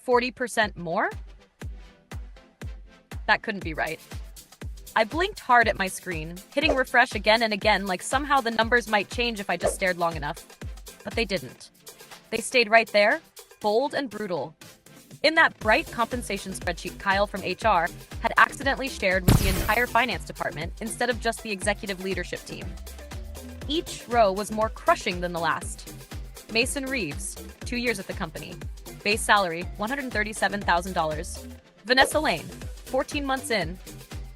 40% more? That couldn't be right. I blinked hard at my screen, hitting refresh again and again like somehow the numbers might change if I just stared long enough. But they didn't. They stayed right there, bold and brutal. In that bright compensation spreadsheet Kyle from HR had accidentally shared with the entire finance department instead of just the executive leadership team. Each row was more crushing than the last. Mason Reeves, 2 years at the company. Base salary, $137,000. Vanessa Lane, 14 months in.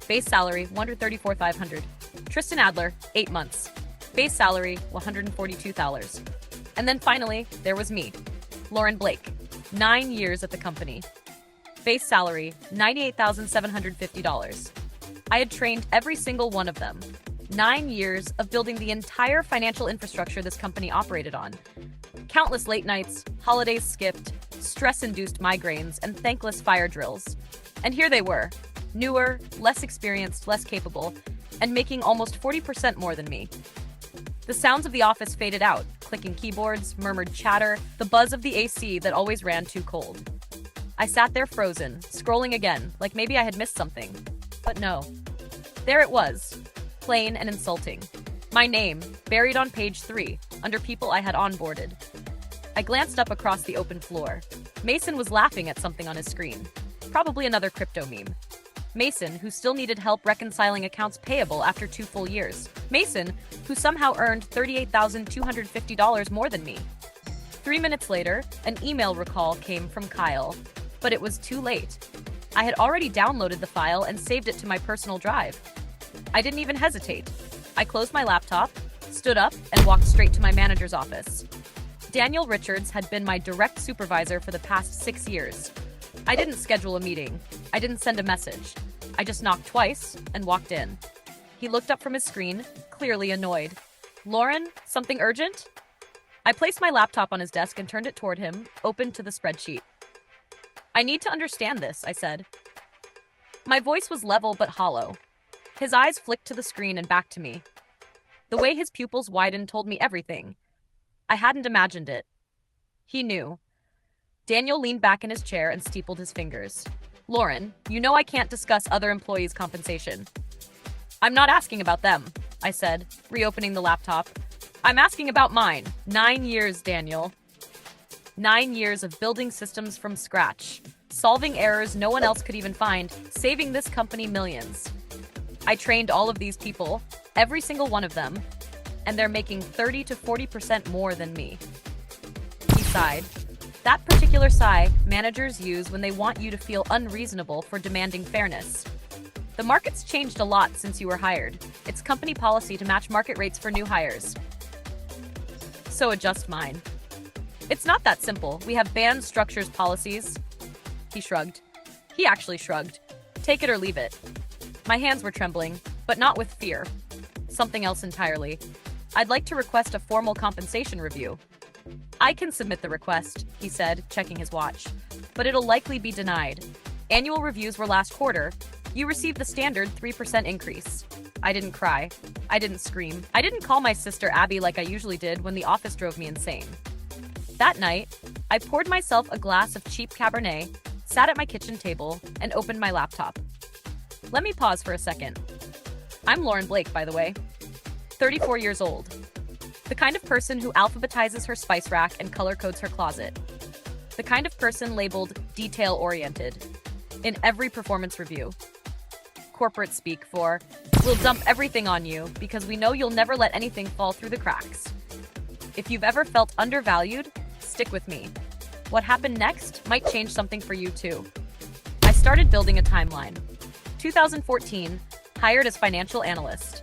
Base salary, $134,500. Tristan Adler, 8 months. Base salary, $142,000. And then finally, there was me, Lauren Blake, 9 years at the company. Base salary, $98,750. I had trained every single one of them. 9 years of building the entire financial infrastructure this company operated on. Countless late nights, holidays skipped, stress-induced migraines, and thankless fire drills. And here they were, newer, less experienced, less capable, and making almost 40% more than me. The sounds of the office faded out, clicking keyboards, murmured chatter, the buzz of the AC that always ran too cold. I sat there frozen, scrolling again, like maybe I had missed something. But no. There it was, plain and insulting. My name, buried on page 3, under people I had onboarded. I glanced up across the open floor. Mason was laughing at something on his screen. Probably another crypto meme. Mason, who still needed help reconciling accounts payable after 2 full years. Mason, who somehow earned $38,250 more than me. 3 minutes later, an email recall came from Kyle, but it was too late. I had already downloaded the file and saved it to my personal drive. I didn't even hesitate. I closed my laptop, stood up, and walked straight to my manager's office. Daniel Richards had been my direct supervisor for the past 6 years. I didn't schedule a meeting. I didn't send a message. I just knocked twice and walked in. He looked up from his screen, clearly annoyed. "Lauren, something urgent?" I placed my laptop on his desk and turned it toward him, open to the spreadsheet. "I need to understand this," I said. My voice was level but hollow. His eyes flicked to the screen and back to me. The way his pupils widened told me everything. I hadn't imagined it. He knew. Daniel leaned back in his chair and steepled his fingers. "Lauren, you know I can't discuss other employees' compensation." "I'm not asking about them," I said, reopening the laptop. "I'm asking about mine. 9 years, Daniel. 9 years of building systems from scratch, solving errors no one else could even find, saving this company millions. I trained all of these people, every single one of them, and they're making 30 to 40% more than me." He sighed. That particular sigh managers use when they want you to feel unreasonable for demanding fairness. "The market's changed a lot since you were hired. It's company policy to match market rates for new hires. So adjust mine." "It's not that simple. We have band structures policies." He shrugged. He actually shrugged. "Take it or leave it." My hands were trembling, but not with fear. Something else entirely. "I'd like to request a formal compensation review." "I can submit the request," he said, checking his watch. "But it'll likely be denied. Annual reviews were last quarter. You received the standard 3% increase." I didn't cry. I didn't scream. I didn't call my sister Abby like I usually did when the office drove me insane. That night, I poured myself a glass of cheap Cabernet, sat at my kitchen table, and opened my laptop. Let me pause for a second. I'm Lauren Blake, by the way. 34 years old. The kind of person who alphabetizes her spice rack and color codes her closet. The kind of person labeled detail-oriented in every performance review. Corporate speak for, "We'll dump everything on you because we know you'll never let anything fall through the cracks." If you've ever felt undervalued, stick with me. What happened next might change something for you too. I started building a timeline. 2014, hired as financial analyst.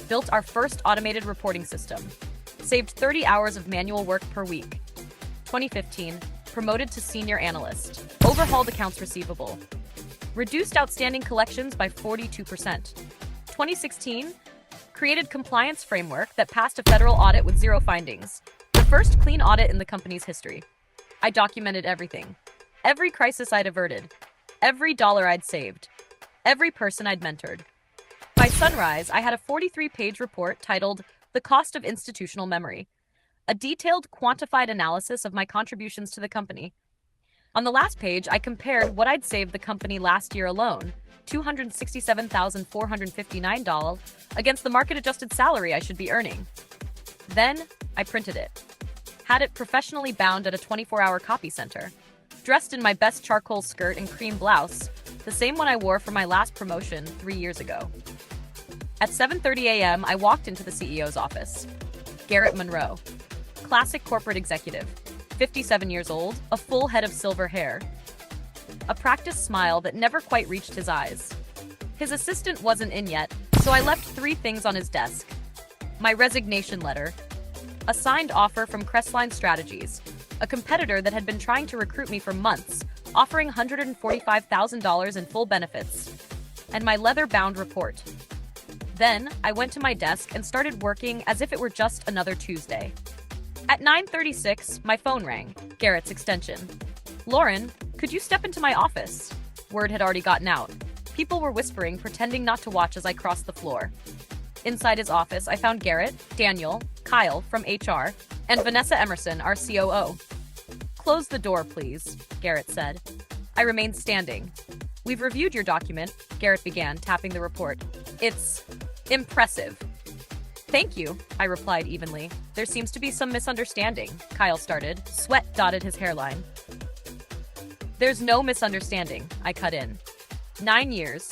Built our first automated reporting system. Saved 30 hours of manual work per week. 2015, promoted to senior analyst. Overhauled accounts receivable. Reduced outstanding collections by 42%. 2016, created compliance framework that passed a federal audit with 0 findings. The first clean audit in the company's history. I documented everything. Every crisis I'd averted. Every dollar I'd saved. Every person I'd mentored. By sunrise, I had a 43-page report titled "The Cost of Institutional Memory," a detailed, quantified analysis of my contributions to the company. On the last page, I compared what I'd saved the company last year alone, $267,459, against the market-adjusted salary I should be earning. Then, I printed it. Had it professionally bound at a 24-hour copy center. Dressed in my best charcoal skirt and cream blouse, the same one I wore for my last promotion 3 years ago. At 7:30 a.m., I walked into the CEO's office. Garrett Monroe. Classic corporate executive. 57 years old, a full head of silver hair. A practiced smile that never quite reached his eyes. His assistant wasn't in yet, so I left 3 things on his desk. My resignation letter. A signed offer from Crestline Strategies, a competitor that had been trying to recruit me for months, offering $145,000 in full benefits. And my leather-bound report. Then, I went to my desk and started working as if it were just another Tuesday. At 9:36, my phone rang, Garrett's extension. "Lauren, could you step into my office?" Word had already gotten out. People were whispering, pretending not to watch as I crossed the floor. Inside his office, I found Garrett, Daniel, Kyle from HR, and Vanessa Emerson, our COO. "Close the door, please," Garrett said. I remained standing. "We've reviewed your document," Garrett began, tapping the report. "It's impressive." "Thank you," I replied evenly. "There seems to be some misunderstanding," Kyle started. Sweat dotted his hairline. "There's no misunderstanding," I cut in. 9 years.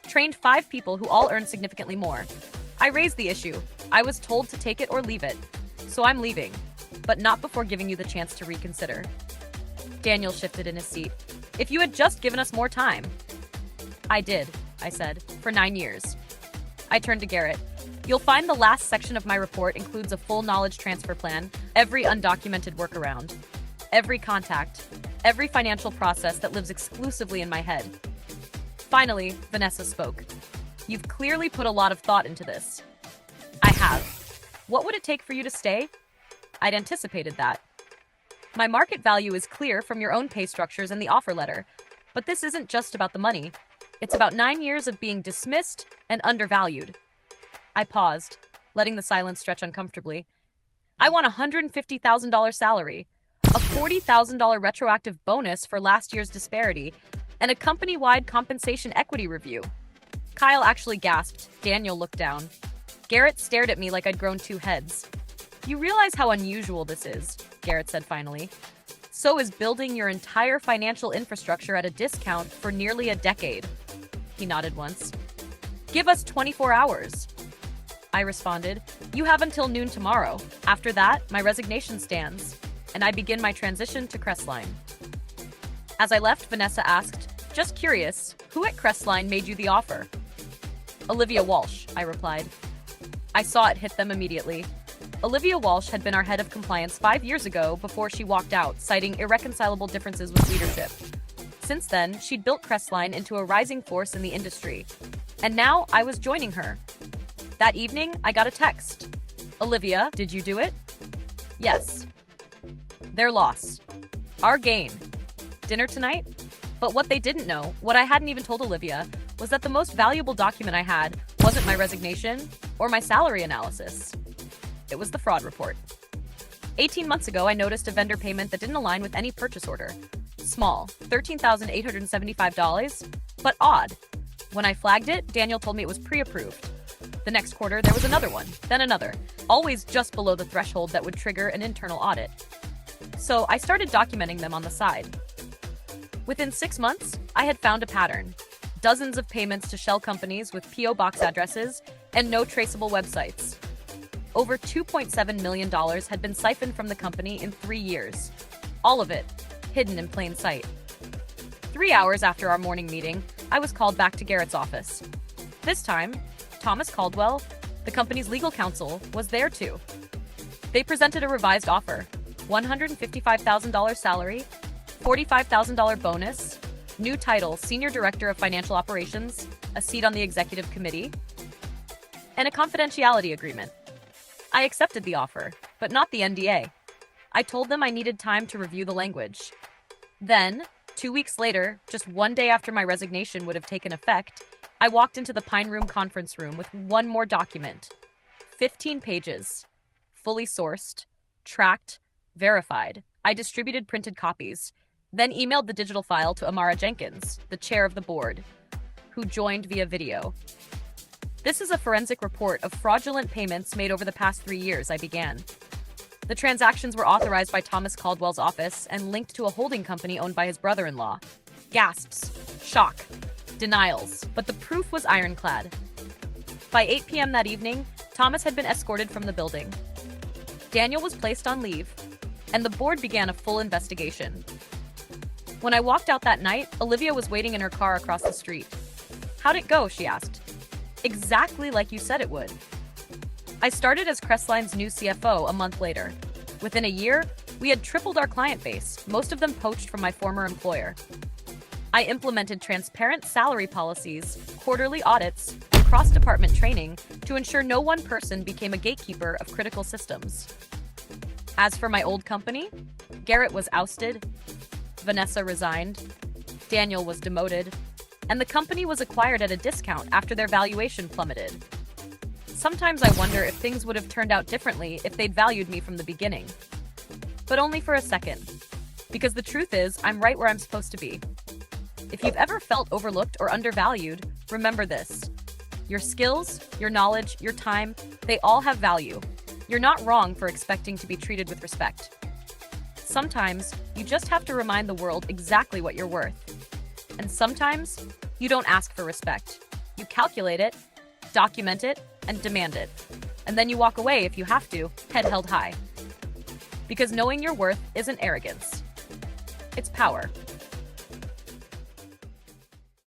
Trained 5 people who all earn significantly more. I raised the issue. I was told to take it or leave it. So I'm leaving. But not before giving you the chance to reconsider. Daniel shifted in his seat. "If you had just given us more time." "I did," I said, "for 9 years. I turned to Garrett. "You'll find the last section of my report includes a full knowledge transfer plan, every undocumented workaround, every contact, every financial process that lives exclusively in my head." Finally, Vanessa spoke. "You've clearly put a lot of thought into this." "I have. What would it take for you to stay?" I'd anticipated that. "My market value is clear from your own pay structures and the offer letter. But this isn't just about the money. It's about 9 years of being dismissed and undervalued." I paused, letting the silence stretch uncomfortably. "I want a $150,000 salary, a $40,000 retroactive bonus for last year's disparity, and a company-wide compensation equity review." Kyle actually gasped. Daniel looked down. Garrett stared at me like I'd grown 2 heads. "You realize how unusual this is," Garrett said finally. "So is building your entire financial infrastructure at a discount for nearly a decade." He nodded once. "Give us 24 hours. I responded. "You have until noon tomorrow. After that, my resignation stands, and I begin my transition to Crestline." As I left, Vanessa asked, "Just curious, who at Crestline made you the offer?" "Olivia Walsh," I replied. I saw it hit them immediately. Olivia Walsh had been our head of compliance 5 years ago before she walked out, citing irreconcilable differences with leadership. Since then, she'd built Crestline into a rising force in the industry. And now I was joining her. That evening, I got a text. "Olivia, did you do it?" "Yes." Their loss. Our gain. Dinner tonight? But what they didn't know, what I hadn't even told Olivia, was that the most valuable document I had wasn't my resignation or my salary analysis. It was the fraud report. 18 months ago, I noticed a vendor payment that didn't align with any purchase order. Small, $13,875, but odd. When I flagged it, Daniel told me it was pre-approved. The next quarter, there was another one, then another, always just below the threshold that would trigger an internal audit. So I started documenting them on the side. Within 6 months, I had found a pattern. Dozens of payments to shell companies with P.O. box addresses and no traceable websites. Over $2.7 million had been siphoned from the company in 3 years. All of it, hidden in plain sight. 3 hours after our morning meeting, I was called back to Garrett's office. This time, Thomas Caldwell, the company's legal counsel, was there too. They presented a revised offer, $155,000 salary, $45,000 bonus, new title, Senior Director of Financial Operations, a seat on the executive committee, and a confidentiality agreement. I accepted the offer, but not the NDA. I told them I needed time to review the language. Then, 2 weeks later, just one day after my resignation would have taken effect, I walked into the Pine Room conference room with one more document. 15 pages. Fully sourced, tracked, verified. I distributed printed copies. then emailed the digital file to Amara Jenkins, the chair of the board, who joined via video. This is a forensic report of fraudulent payments made over the past 3 years, I began. The transactions were authorized by Thomas Caldwell's office and linked to a holding company owned by his brother-in-law. Gasps, shock, denials, but the proof was ironclad. By 8 p.m. that evening, Thomas had been escorted from the building. Daniel was placed on leave, and the board began a full investigation. When I walked out that night, Olivia was waiting in her car across the street. "How'd it go?" she asked. "Exactly like you said it would." I started as Crestline's new CFO a month later. Within a year, we had tripled our client base, most of them poached from my former employer. I implemented transparent salary policies, quarterly audits, and cross-department training to ensure no one person became a gatekeeper of critical systems. As for my old company, Garrett was ousted, Vanessa resigned, Daniel was demoted, and the company was acquired at a discount after their valuation plummeted. Sometimes I wonder if things would have turned out differently if they'd valued me from the beginning. But only for a second. Because the truth is, I'm right where I'm supposed to be. If you've ever felt overlooked or undervalued, remember this. Your skills, your knowledge, your time, they all have value. You're not wrong for expecting to be treated with respect. Sometimes, you just have to remind the world exactly what you're worth. And sometimes, you don't ask for respect. You calculate it, document it, and demand it. And then you walk away if you have to, head held high. Because knowing your worth isn't arrogance. It's power.